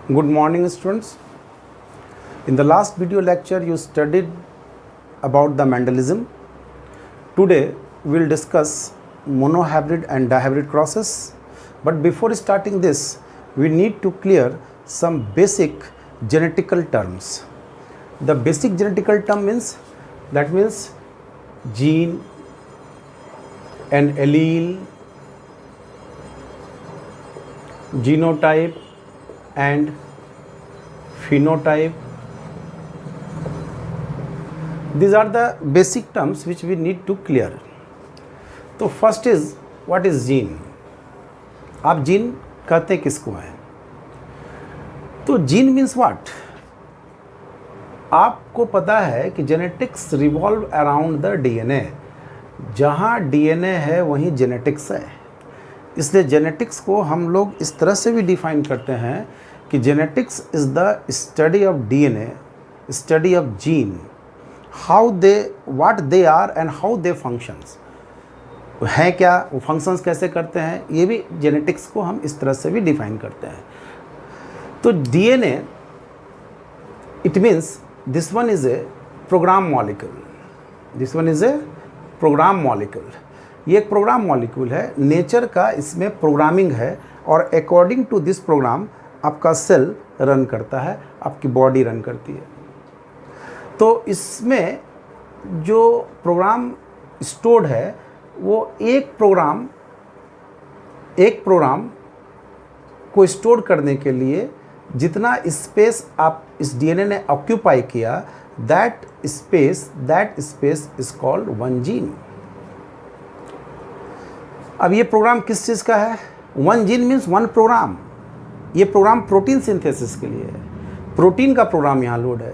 Good morning, students. In the last video lecture, you studied about the Mendelism. Today, we will discuss monohybrid and dihybrid crosses. But before starting this, we need to clear some basic genetical terms. The basic genetical term means gene and allele, genotype and phenotype. These are the basic terms which we need to clear. तो first is what is gene. आप gene कहते किसको हैं? तो gene means what? आपको पता है कि genetics revolve around the DNA. जहाँ डीएनए है वहीं जेनेटिक्स है. इसलिए जेनेटिक्स को हम लोग इस तरह से भी डिफाइन करते हैं कि genetics is the study of DNA, study of gene, how they, what they are and how they functions. हैं क्या, वो फंक्शंस कैसे करते हैं, ये भी जेनेटिक्स को हम इस तरह से भी डिफाइन करते हैं. तो DNA, it means this one is a program molecule. This one is a program molecule. ये एक प्रोग्राम मॉलिक्यूल है. नेचर का इसमें प्रोग्रामिंग है और अकॉर्डिंग टू दिस प्रोग्राम आपका सेल रन करता है, आपकी बॉडी रन करती है. तो इसमें जो प्रोग्राम स्टोर्ड है वो एक प्रोग्राम को स्टोर करने के लिए जितना स्पेस आप इस डीएनए ने ऑक्यूपाई किया, that space is called one gene. अब ये प्रोग्राम किस चीज़ का है? One gene means one program. ये प्रोग्राम प्रोटीन सिंथेसिस के लिए है. प्रोटीन का प्रोग्राम यहाँ लोड है.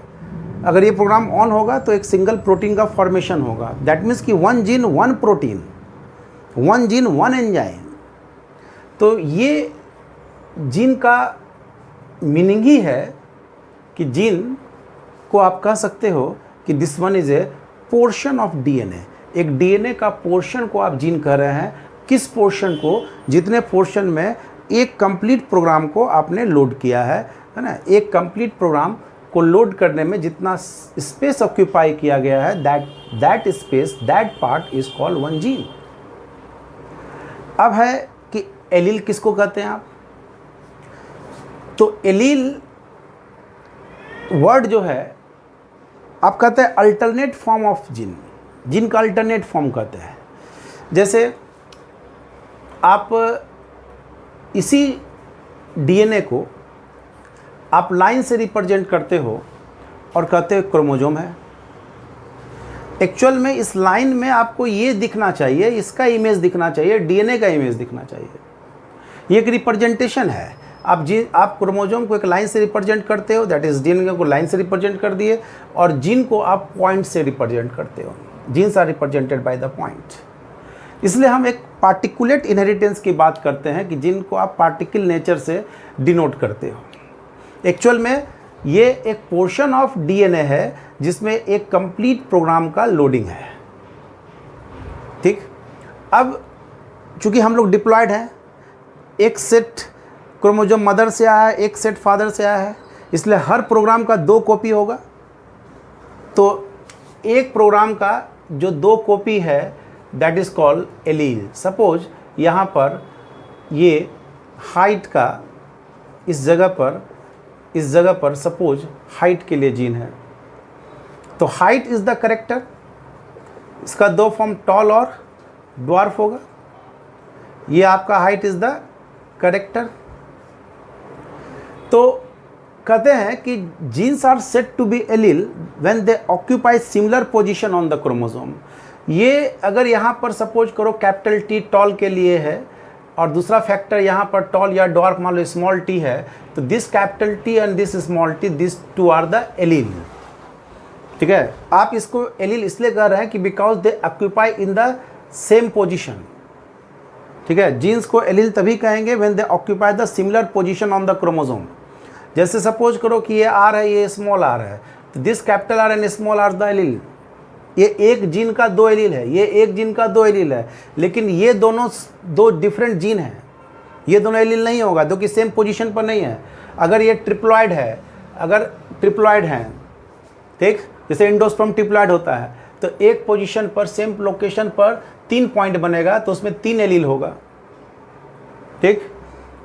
अगर ये प्रोग्राम ऑन होगा तो एक सिंगल प्रोटीन का फॉर्मेशन होगा. दैट मीन्स कि one gene one protein, one gene one enzyme. तो ये जीन का मीनिंग ही है कि जीन को आप कह सकते हो कि this one is A portion of DNA. एक डीएनए का पोर्शन को आप जीन कह रहे हैं. किस पोर्शन को? जितने पोर्शन में एक कंप्लीट प्रोग्राम को आपने लोड किया है ना. एक कंप्लीट प्रोग्राम को लोड करने में जितना स्पेस ऑक्यूपाई किया गया है, that space, that part is called one gene. अब है कि एलील किसको कहते हैं आप? तो एलील वर्ड जो है आप कहते हैं alternate form of gene. Gene का अल्टरनेट फॉर्म कहते हैं. जैसे आप इसी डीएनए को आप लाइन से रिप्रेजेंट करते हो और कहते हो क्रोमोजोम है. एक्चुअल में इस लाइन में आपको ये दिखना चाहिए, इसका इमेज दिखना चाहिए, डीएनए का इमेज दिखना चाहिए. ये एक रिप्रेजेंटेशन है. आप क्रोमोजोम को एक लाइन से रिप्रेजेंट करते हो, दैट इज डीएनए को लाइन से रिप्रेजेंट कर दिए, और जीन को आप पॉइंट से रिप्रेजेंट करते हो. Genes are represented by the point. इसलिए हम एक पार्टिकुलेट इनहेरिटेंस की बात करते हैं कि जिनको आप पार्टिकल नेचर से डिनोट करते हो. एक्चुअल में ये एक पोर्शन ऑफ डीएनए है जिसमें एक कंप्लीट प्रोग्राम का लोडिंग है. ठीक. अब चूंकि हम लोग डिप्लॉयड हैं, एक सेट क्रोमोजोम मदर से आया है, एक सेट फादर से आया है, इसलिए हर प्रोग्राम का 2 कॉपी होगा. तो एक प्रोग्राम का जो 2 कॉपी है that is called allele. Suppose यहाँ पर ये हाइट का इस जगह पर सपोज हाइट के लिए जीन है. तो हाइट इज द करेक्टर. इसका 2 फॉर्म टॉल और ड्वार्फ होगा. ये आपका हाइट इज द करेक्टर. तो कहते हैं कि genes are set to be allele when they occupy similar position on the chromosome. ये अगर यहाँ पर सपोज करो कैपिटल टी टॉल के लिए है और दूसरा फैक्टर यहाँ पर टॉल या डॉर्फ मान लो स्मॉल टी है, तो this capital T and this small T, this 2 are the allele. ठीक है. आप इसको एलील इसलिए कह रहे हैं कि because they occupy in the same position. ठीक है. जीन्स को एलील तभी कहेंगे when they occupy the similar position on the chromosome. जैसे सपोज करो कि ये आर है, ये स्मॉल आर है, तो this capital R and small R the allele. ये एक जीन का 2 एलील है, ये एक जीन का 2 एलील है, लेकिन ये दोनों 2 डिफरेंट जीन हैं. ये दोनों एलील नहीं होगा, क्योंकि सेम पोजीशन पर नहीं है। अगर ये ट्रिप्लॉइड है, अगर ट्रिप्लॉइड है, ठीक, जैसे एंडोस्पर्म ट्रिप्लॉइड होता है, तो एक पोजीशन पर सेम लोकेशन पर 3 पॉइंट बनेगा, तो उसमें 3 एलील होगा, ठीक।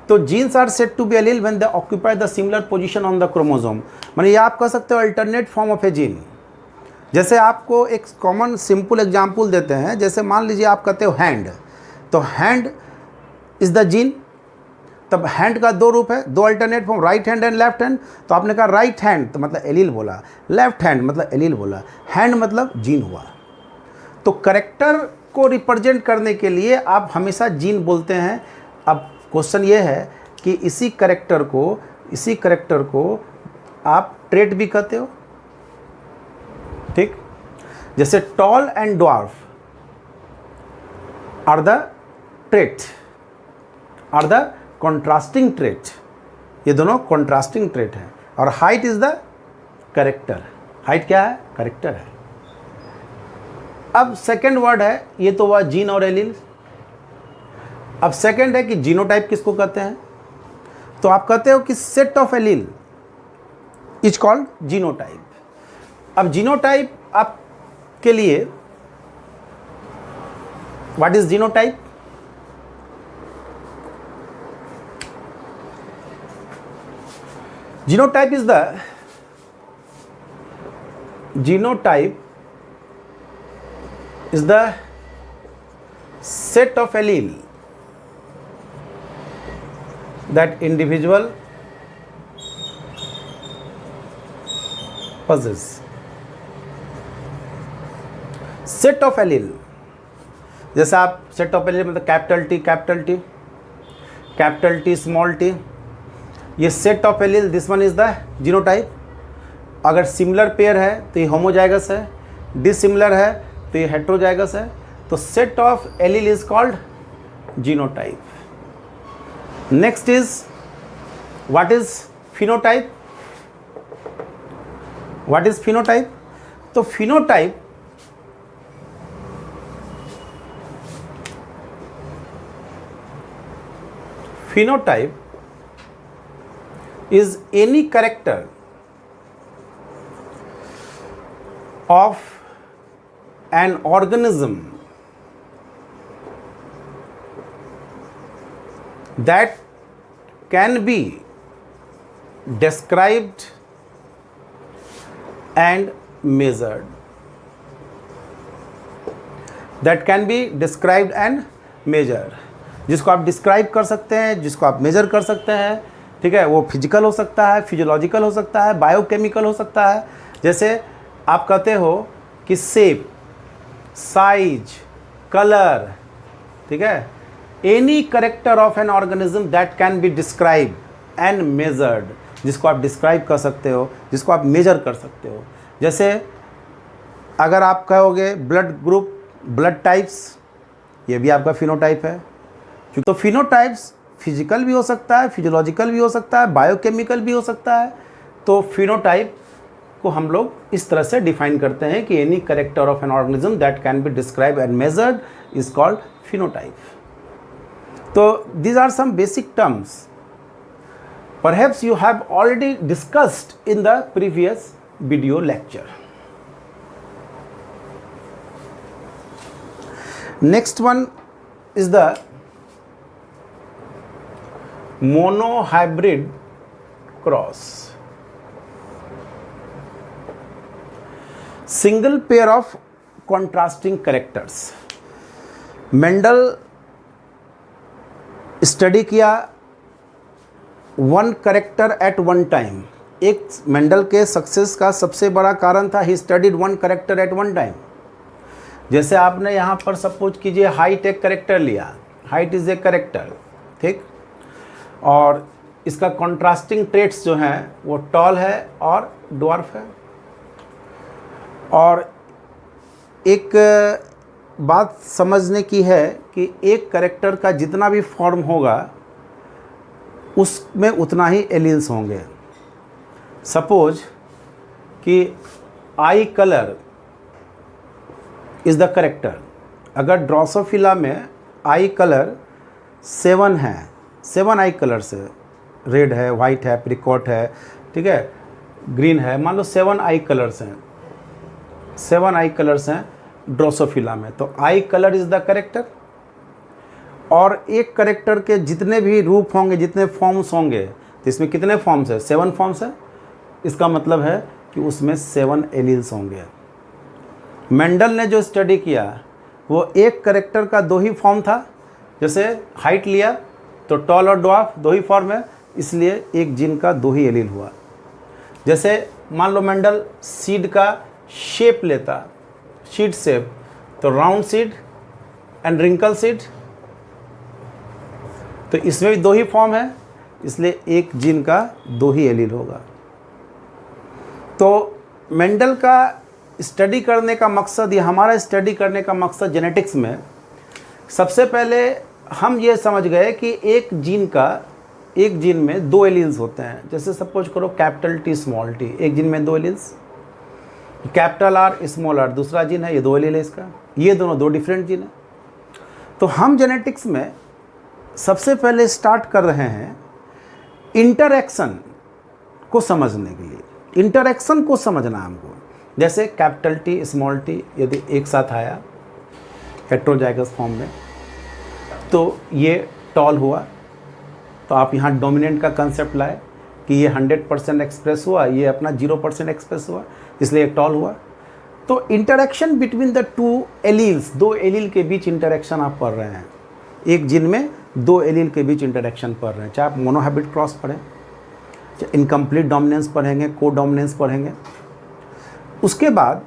तो genes are said to be allele when they occupy the similar position on the chromosome. माने ये आप कह सकते हो alternate form of a gene. जैसे आपको एक कॉमन सिंपल एग्जांपल देते हैं, जैसे मान लीजिए आप कहते हो हैंड, तो हैंड इज द जीन। तब हैंड का 2 रूप है, 2 alternate form, right hand and left hand. तो आपने कहा राइट हैंड तो मतलब एलील बोला, लेफ्ट हैंड मतलब एलील बोला, हैंड मतलब जीन हुआ। तो करेक्टर को रिप्रेजेंट करने के लिए आप हमेशा जीन बोलते हैं। अब क्वेश्चन ये है कि इसी करेक्टर को आप ट्रेट भी कहते हो, ठीक। जैसे tall and dwarf are the trait, are the contrasting trait. ये दोनों कॉन्ट्रास्टिंग ट्रेट हैं। और height is the character. Height क्या है? करेक्टर है। अब सेकेंड वर्ड है, ये तो हुआ जीन और एलील। अब सेकेंड है कि जीनोटाइप किसको कहते हैं? तो आप कहते हो कि set of allele is called genotype. अब जीनोटाइप आप के लिए what is genotype? Genotype is the set of allele that individual possess. Set of allele, जैसे आप set of allele मतलब कैपिटल T स्मॉल t, ये set of allele, this one is the genotype. अगर similar pair है तो ये homozygous है, dissimilar है तो ये हेट्रोजाइगस है। तो set of allele is called genotype. Next is what is phenotype? What is phenotype? तो phenotype is any character of an organism that can be described and measured. That can be described and measured. जिसको आप describe कर सकते हैं, जिसको आप major कर सकते हैं, ठीक है। वो फिजिकल हो सकता है, फिजियोलॉजिकल हो सकता है, बायोकेमिकल हो सकता है। जैसे आप कहते हो कि शेप, साइज, कलर, ठीक है, any character of an organism that can be describe and measured, जिसको आप डिस्क्राइब कर सकते हो, जिसको आप मेजर कर सकते हो। जैसे अगर आप कहोगे ब्लड ग्रुप, ब्लड टाइप्स, ये भी आपका फिनोटाइप है। तो फिनोटाइप्स फिजिकल भी हो सकता है, फिजियोलॉजिकल भी हो सकता है, बायोकेमिकल भी हो सकता है। तो फिनोटाइप को हम लोग इस तरह से डिफाइन करते हैं कि any character of an organism that can be describe and measured is called phenotype. तो these are some basic terms perhaps you have already discussed in the previous video lecture. Next one is the monohybrid cross, single pair of contrasting characters। Mendel study किया one character at one time. एक Mendel के success का सबसे बड़ा कारण था he studied one character at one time. जैसे आपने यहाँ पर सपोज कीजिए हाइट एक करेक्टर लिया, हाइट इज ए करेक्टर, ठीक, और इसका कॉन्ट्रास्टिंग ट्रेट्स जो हैं वो टॉल है और ड्वार्फ है। और एक बात समझने की है कि एक कैरेक्टर का जितना भी फॉर्म होगा उसमें उतना ही एलील्स होंगे। सपोज कि आई कलर इज़ द कैरेक्टर। अगर ड्रोसोफिला में आई कलर 7 है 7 आई कलर्स है, रेड है, वाइट है, प्रिकॉट है, ठीक है, ग्रीन है, मान लो 7 आई कलर्स हैं, 7 आई कलर्स हैं ड्रोसोफिला में। तो आई कलर इज़ द करेक्टर, और एक करेक्टर के जितने भी रूप होंगे, जितने फॉर्म्स होंगे, तो इसमें कितने फॉर्म्स है? 7 फॉर्म्स है। इसका मतलब है कि उसमें 7 एलील्स होंगे। मेंडल ने जो स्टडी किया वो एक करेक्टर का 2 ही फॉर्म था, जैसे हाइट लिया तो टॉल और ड्वार्फ 2 ही फॉर्म है, इसलिए एक जीन का 2 ही एलील हुआ। जैसे मान लो मेंडल सीड का शेप लेता, सीड शेप, तो round seed and wrinkle seed, तो इसमें भी 2 ही फॉर्म है, इसलिए एक जीन का 2 ही एलील होगा। तो मेंडल का स्टडी करने का मकसद, या हमारा स्टडी करने का मकसद जेनेटिक्स में, सबसे पहले हम ये समझ गए कि एक जीन में 2 एलील्स होते हैं। जैसे सपोज करो कैपिटल टी स्मॉल टी, एक जीन में 2 alleles, capital R small R दूसरा जीन है, ये 2 एलील है इसका, ये दोनों 2 डिफरेंट जीन है। तो हम जेनेटिक्स में सबसे पहले स्टार्ट कर रहे हैं इंटरैक्शन को समझने के लिए। इंटरैक्शन को समझना हमको, जैसे कैपिटल टी स्मॉल टी यदि एक साथ आया हेटेरोजाइगस फॉर्म में, तो ये टॉल हुआ, तो आप यहाँ डोमिनेंट का कंसेप्ट लाए कि ये 100% एक्सप्रेस हुआ, ये अपना 0% एक्सप्रेस हुआ, इसलिए एक टॉल हुआ। तो interaction between the 2 alleles, 2 allele के बीच इंटरैक्शन आप पढ़ रहे हैं। एक जीन में 2 एलील के बीच इंटरैक्शन पढ़ रहे हैं, चाहे आप मोनोहैबिट क्रॉस पढ़ें, चाहे इनकम्प्लीट डोमिनेंस पढ़ेंगे, को डोमिनेंस पढ़ेंगे। उसके बाद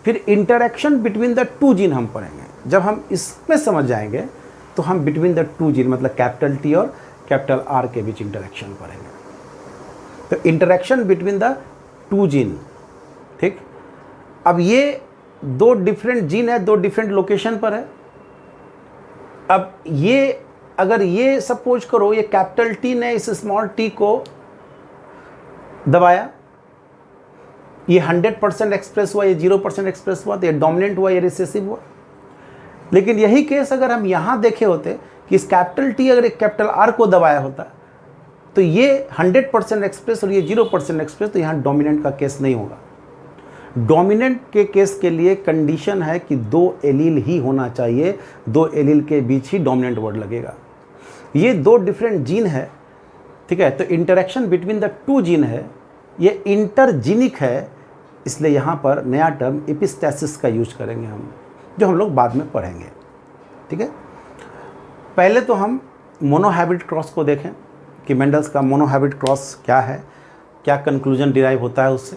फिर इंटरैक्शन बिटवीन द 2 जीन हम पढ़ेंगे। जब हम इसमें समझ जाएंगे तो हम बिटवीन द 2 जीन, मतलब कैपिटल टी और कैपिटल आर के बीच इंटरैक्शन पढ़ेंगे। तो इंटरैक्शन बिटवीन द 2 जीन, ठीक। अब ये 2 डिफरेंट जीन है, 2 डिफरेंट लोकेशन पर है। अब ये अगर ये सपोज करो ये कैपिटल टी ने इस स्मॉल टी को दबाया, ये 100% एक्सप्रेस हुआ, ये 0% एक्सप्रेस हुआ, तो ये डोमिनेंट हुआ, ये रिसेसिव हुआ। लेकिन यही केस अगर हम यहाँ देखे होते कि इस कैपिटल टी अगर एक कैपिटल आर को दबाया होता, तो ये 100% एक्सप्रेस और ये 0% एक्सप्रेस, तो यहाँ डोमिनेंट का केस नहीं होगा। डोमिनेंट के केस के लिए कंडीशन है कि 2 एलील ही होना चाहिए, 2 एलील के बीच ही डोमिनेंट वर्ड लगेगा। ये 2 डिफरेंट जीन है, ठीक है। तो इंटरैक्शन बिटवीन द 2 जीन है, ये इंटरजीनिक है, इसलिए यहाँ पर नया टर्म एपिस्टैसिस का यूज करेंगे हम, जो हम लोग बाद में पढ़ेंगे, ठीक है। पहले तो हम मोनोहैबिट क्रॉस को देखें कि मेंडल्स का मोनोहैबिट क्रॉस क्या है, क्या कंक्लूजन डिराइव होता है उससे।